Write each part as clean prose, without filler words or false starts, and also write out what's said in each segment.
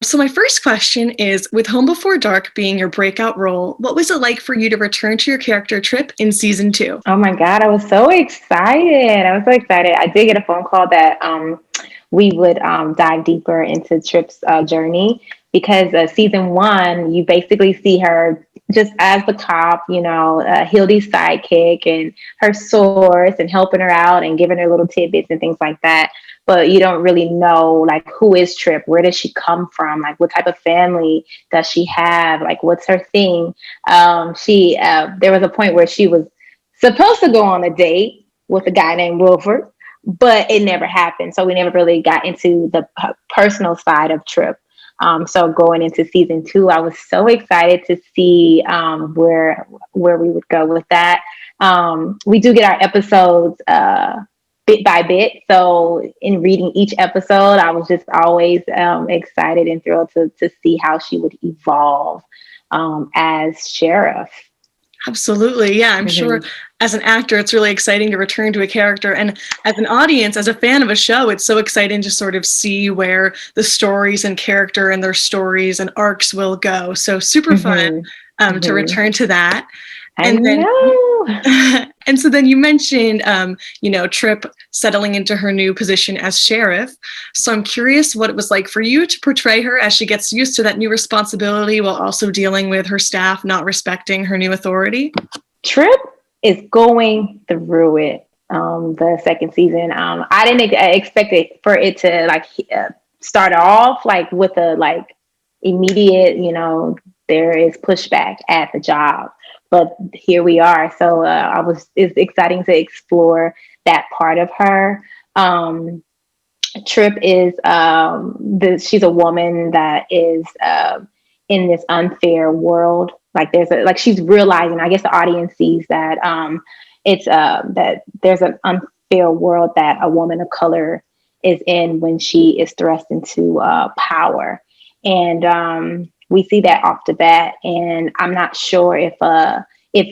So my first question is, with Home Before Dark being your breakout role, what was it like for you to return to your character Trip in season 2? Oh my God, I was so excited. I was so excited. I did get a phone call that we would dive deeper into Trip's journey because season 1, you basically see her just as the cop, Hildy's sidekick and her source and helping her out and giving her little tidbits and things like that. But you don't really know, like, who is Trip? Where does she come from? Like, what type of family does she have? Like, what's her thing? She There was a point where she was supposed to go on a date with a guy named Wilford, but it never happened. So we never really got into the personal side of Trip. So going into season 2, I was so excited to see where we would go with that. We do get our episodes bit by bit. So in reading each episode, I was just always excited and thrilled to see how she would evolve as sheriff. Absolutely. Yeah, I'm sure Mm-hmm. as an actor, it's really exciting to return to a character. And as an audience, as a fan of a show, it's so exciting to sort of see where the stories and character and their stories and arcs will go. So super fun Mm-hmm. to Mm-hmm. return to that. I And then, know. and so then you mentioned, Trip settling into her new position as sheriff. So I'm curious what it was like for you to portray her as she gets used to that new responsibility while also dealing with her staff not respecting her new authority. Trip is going through it. The second season, I didn't expect it for it to start off like with a like immediate, there is pushback at the job, but here we are. So it's exciting to explore that part of her. Trip is she's a woman that is in this unfair world. Like she's realizing, I guess the audience sees that it's that there's an unfair world that a woman of color is in when she is thrust into power. And we see that off the bat. And I'm not sure if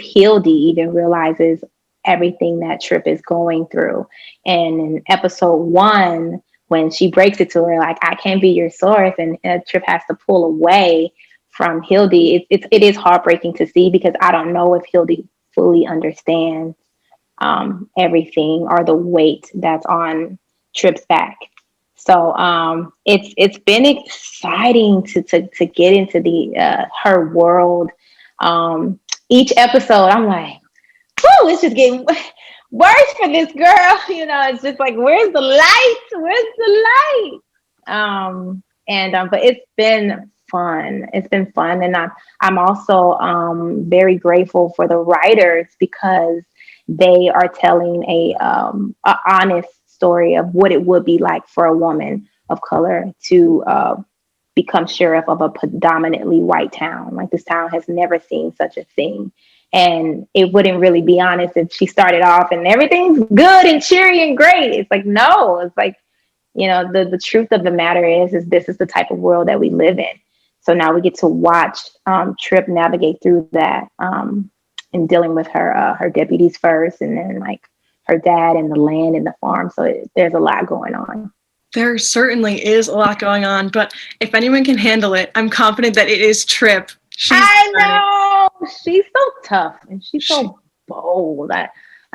Hildy even realizes everything that Trip is going through. And in episode 1, when she breaks it to her, like, I can't be your source, and Trip has to pull away from Hildy, it is heartbreaking to see, because I don't know if Hildy fully understands everything or the weight that's on Trip's back. So it's been exciting to get into the her world. Each episode, I'm like, whoo, it's just getting worse for this girl. It's just like, where's the light? Where's the light? But it's been fun. It's been fun, and I'm also very grateful for the writers, because they are telling a honest story of what it would be like for a woman of color to become sheriff of a predominantly white town. Like, this town has never seen such a thing. And it wouldn't really be honest if she started off and everything's good and cheery and great. It's like, no, it's like, the truth of the matter is this is the type of world that we live in. So now we get to watch Trip navigate through that and dealing with her deputies first, and then like her dad and the land and the farm. So there's a lot going on. There certainly is a lot going on, but if anyone can handle it, I'm confident that it is Trip. I know, she's so tough and she's so bold. I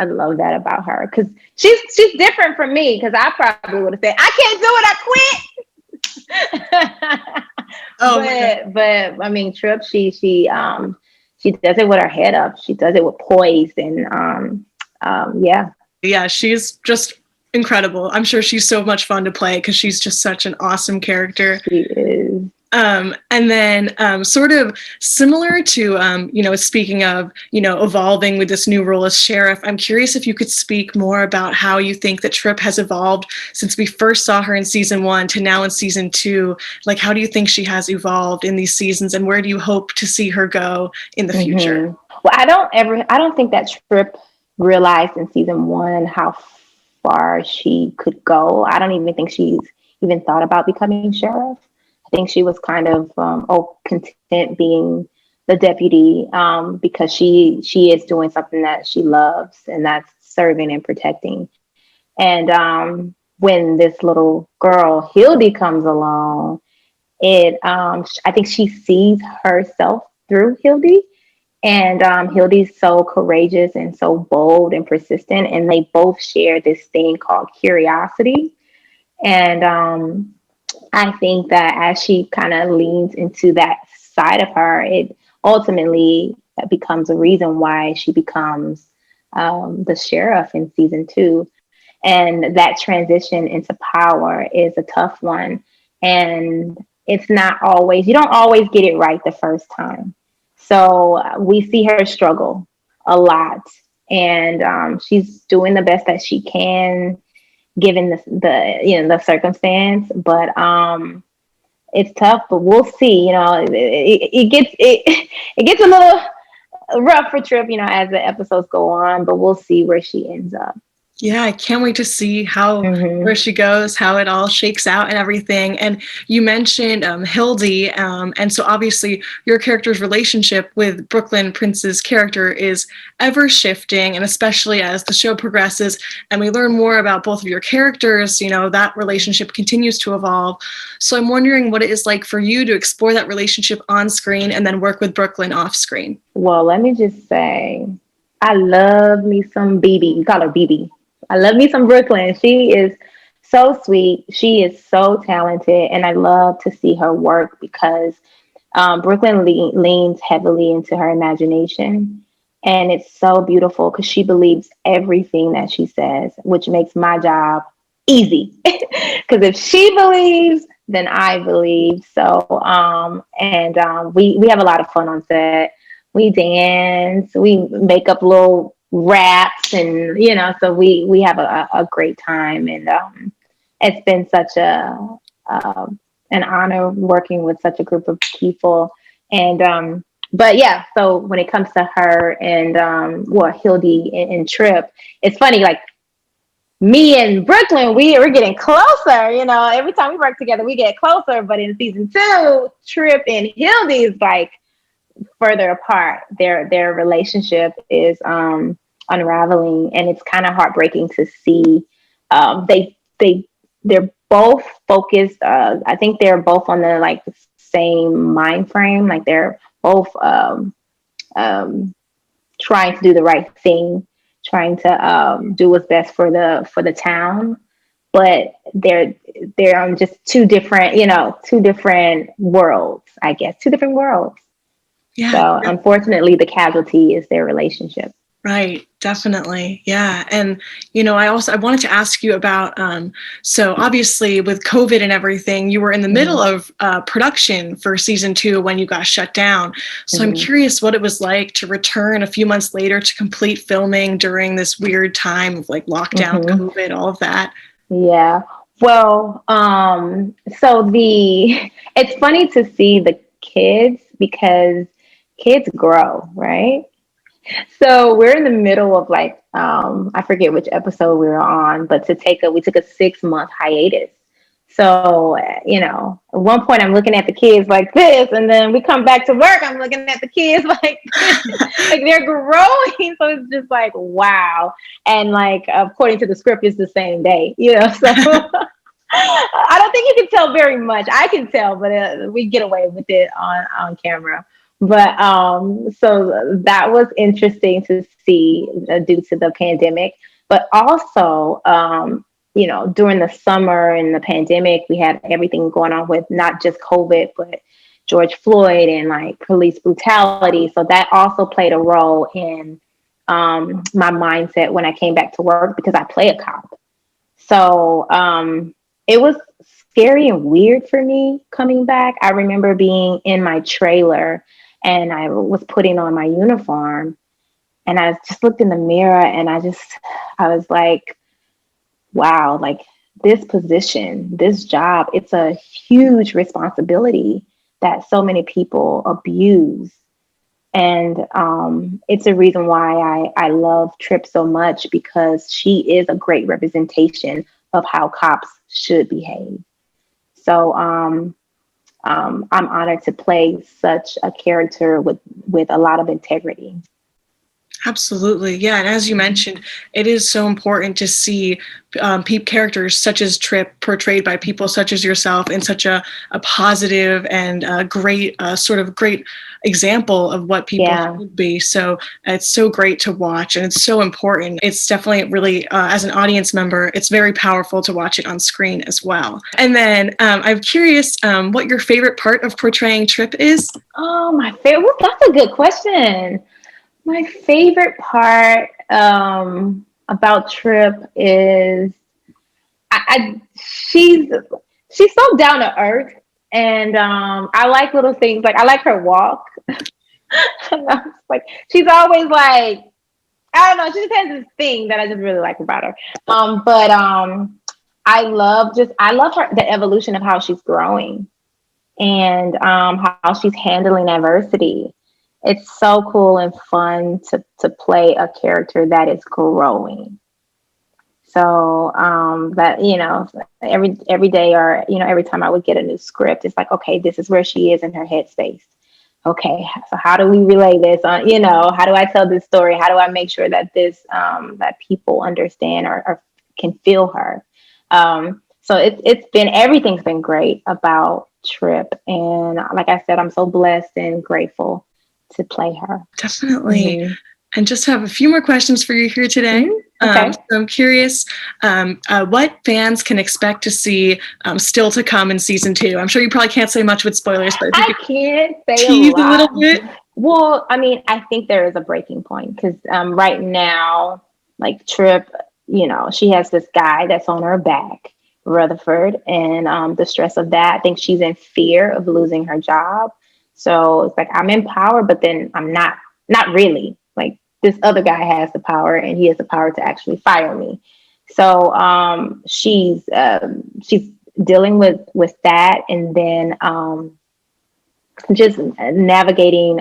love that about her, because she's different from me, because I probably would have said, I can't do it, I quit. But I mean, Trip, she does it with her head up. She does it with poise, and yeah. Yeah, she's just incredible. I'm sure she's so much fun to play because she's just such an awesome character. She is. And then sort of similar to, speaking of, evolving with this new role as sheriff, I'm curious if you could speak more about how you think that Trip has evolved since we first saw her in season 1 to now in season 2. Like, how do you think she has evolved in these seasons, and where do you hope to see her go in the future? Well, I don't think that Trip realized in season 1 how far she could go. I don't even think she's even thought about becoming sheriff. I think she was kind of content being the deputy, because she is doing something that she loves, and that's serving and protecting. And when this little girl Hildy comes along, I think she sees herself through Hildy. And Hildy's so courageous and so bold and persistent, and they both share this thing called curiosity. And I think that as she kind of leans into that side of her, it ultimately becomes a reason why she becomes the sheriff in season 2. And that transition into power is a tough one. And it's not always, you don't always get it right the first time. So we see her struggle a lot. And she's doing the best that she can given the circumstance. But it's tough, but we'll see. It gets a little rough for Trip, as the episodes go on, but we'll see where she ends up. Yeah, I can't wait to see where she goes, how it all shakes out and everything. And you mentioned Hildy, and so obviously your character's relationship with Brooklyn Prince's character is ever shifting, and especially as the show progresses and we learn more about both of your characters, that relationship continues to evolve. So I'm wondering what it is like for you to explore that relationship on screen and then work with Brooklyn off screen. Well, let me just say, I love me some BB. We call her BB. I love me some Brooklyn. She is so sweet. She is so talented. And I love to see her work because Brooklyn leans heavily into her imagination. And it's so beautiful because she believes everything that she says, which makes my job easy. Because if she believes, then I believe. So, we have a lot of fun on set. We dance, we make up little raps, and so we have a great time. And it's been such an honor working with such a group of people. And but yeah, so when it comes to her and Hildy and Trip, it's funny, like me and Brooklyn, we're getting closer. Every time we work together, we get closer. But in season 2, Trip and Hildy is like further apart. Their relationship is unraveling, and it's kind of heartbreaking to see. They're both focused. I think they're both on the same mind frame. Like they're both trying to do the right thing, trying to do what's best for the town. But they're on just two different worlds. I guess 2 different worlds. Yeah. So unfortunately, the casualty is their relationship. Right, definitely. Yeah. And, I wanted to ask you about, so obviously with COVID and everything, you were in the middle of production for season 2 when you got shut down. So I'm curious what it was like to return a few months later to complete filming during this weird time of lockdown, COVID, all of that. Yeah. Well, it's funny to see the kids because kids grow, right? So we're in the middle of I forget which episode we were on, but we took a 6-month hiatus. So, at one point I'm looking at the kids like this, and then we come back to work, I'm looking at the kids like they're growing. So it's just like, wow. And according to the script, it's the same day, so I don't think you can tell very much. I can tell, but we get away with it on camera. But so that was interesting to see due to the pandemic. But also, during the summer and the pandemic, we had everything going on with not just COVID, but George Floyd and police brutality. So that also played a role in my mindset when I came back to work because I play a cop. So it was scary and weird for me coming back. I remember being in my trailer and I was putting on my uniform and I just looked in the mirror and I was like, wow, this position, this job, it's a huge responsibility that so many people abuse. And it's a reason why I love Trip so much because she is a great representation of how cops should behave. So I'm honored to play such a character with a lot of integrity. Absolutely. Yeah. And as you mentioned, it is so important to see characters such as Trip portrayed by people such as yourself in such a positive and great, sort of great example of what people Yeah. should be. So it's so great to watch and it's so important. It's definitely really, as an audience member, it's very powerful to watch it on screen as well. And then I'm curious what your favorite part of portraying Trip is. Oh, my favorite. That's a good question. My favorite part about Trip is she's so down to earth, and I like little things like I like her walk. Like she's always like I don't know. She just has this thing that I just really like about her. But I love her the evolution of how she's growing and how she's handling adversity. It's so cool and fun to play a character that is growing. So that every day or every time I would get a new script, it's like, okay, this is where she is in her headspace. Okay, so how do we relay this on? How do I tell this story? How do I make sure that that people understand or can feel her? So it's been everything's been great about Trip, and like I said, I'm so blessed and grateful to play her. Definitely. Mm-hmm. And just have a few more questions for you here today. Mm-hmm. Okay. So I'm curious what fans can expect to see still to come in season 2. I'm sure you probably can't say much with spoilers, but I can't say tease a little bit. Well, I mean, I think there is a breaking point because right now, like Trip, she has this guy that's on her back, Rutherford, and the stress of that. I think she's in fear of losing her job. So it's like I'm in power, but then I'm not really. Like this other guy has the power, and he has the power to actually fire me. So she's dealing with that, and then just navigating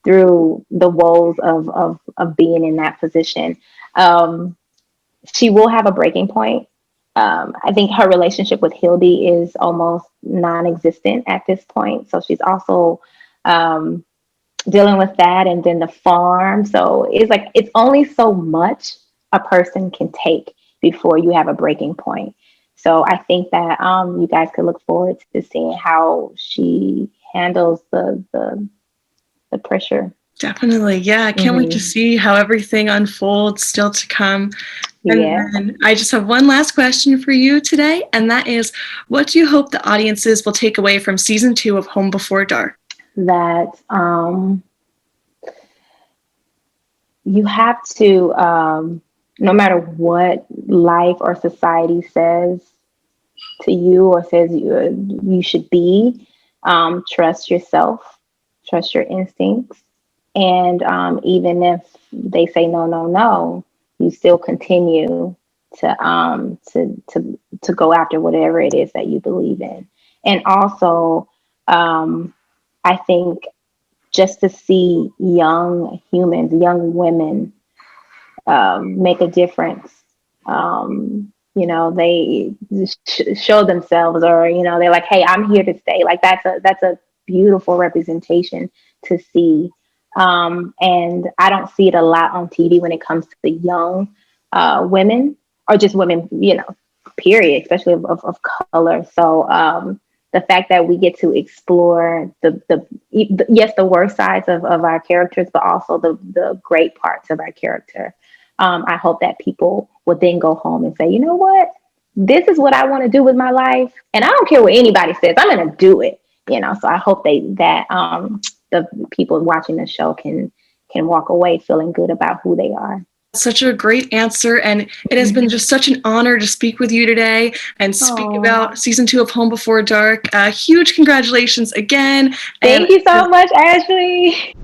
through the woes of being in that position. She will have a breaking point. I think her relationship with Hildy is almost non-existent at this point. So she's also dealing with that, and then the farm. So it's like it's only so much a person can take before you have a breaking point. So I think that you guys could look forward to seeing how she handles the pressure. Definitely. Yeah. I can't wait to see how everything unfolds still to come. And then I just have one last question for you today, and that is, what do you hope the audiences will take away from season 2 of Home Before Dark? That you have to, no matter what life or society says to you or says you should be, trust yourself, trust your instincts. And even if they say no, you still continue to go after whatever it is that you believe in. And also, I think just to see young humans, young women make a difference. They show themselves, or they're like, "Hey, I'm here to stay." Like that's a beautiful representation to see. And I don't see it a lot on TV when it comes to the young women or just women, period, especially of color. So the fact that we get to explore the worst sides of our characters, but also the great parts of our character. I hope that people would then go home and say, you know what? This is what I want to do with my life. And I don't care what anybody says, I'm going to do it. So I hope the people watching the show can walk away feeling good about who they are. Such a great answer, and it has been just such an honor to speak with you today and speak about season 2 of Home Before Dark. Huge congratulations again. Thank you so much, Ashley.